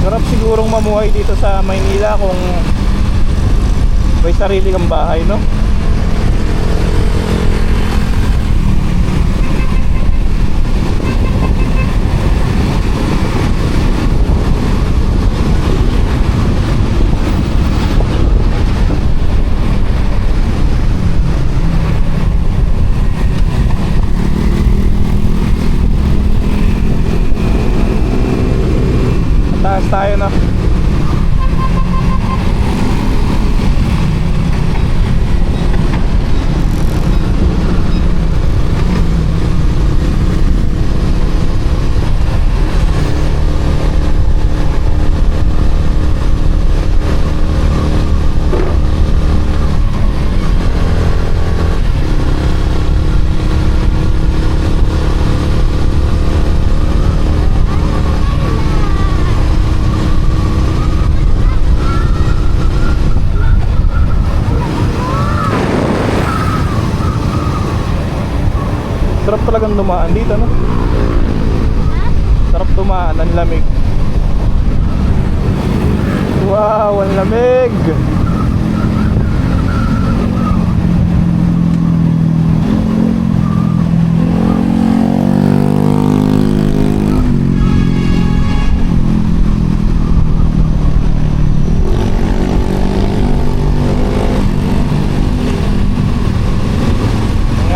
Sarap sigurong mamuhay dito sa Maynila kung may sarili kang bahay, no? Taas tayo na. Sarap talagang dumaan dito, no? Sarap dumaan, ang lamig. Wow, ang lamig!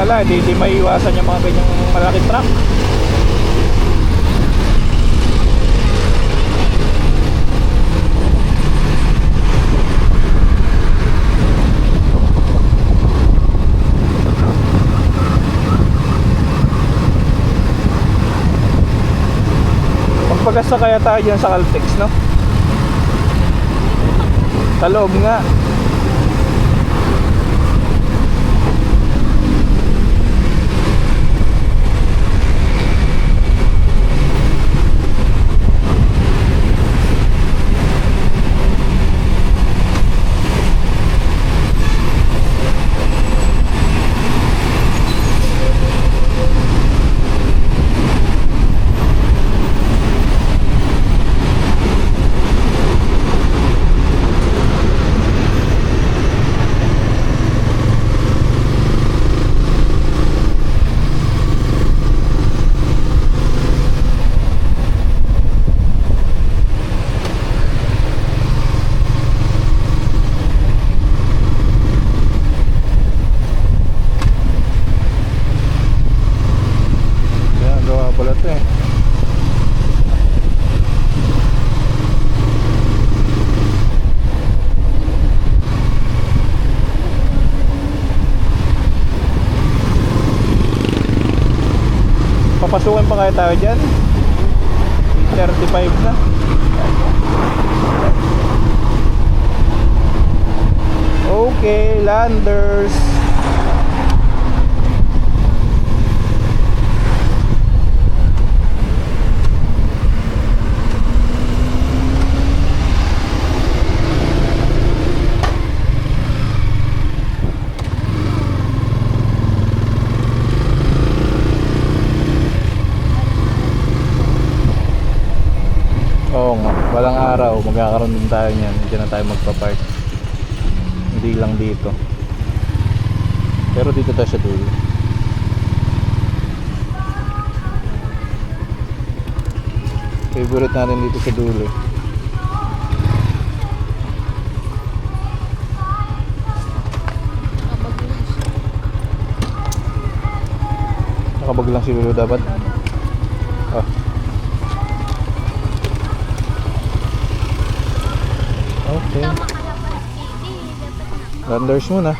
Wala, di maiiwasan yung mga ganyang malaking truck. Magpagasta kaya tayo dyan sa Caltex, no? Sa loob nga. Pala ito eh. Papasukin pa kaya tayo dyan? 35 na. Okay, Landers. Oo nga, walang araw magkakaroon din tayo niyan. Diyan na tayo magpa-park. Hindi lang dito. Pero dito tayo sa dulo. Favorite natin dito sa dulo. Nakabag lang siguro dapat. Ah. Okay. Landers muna.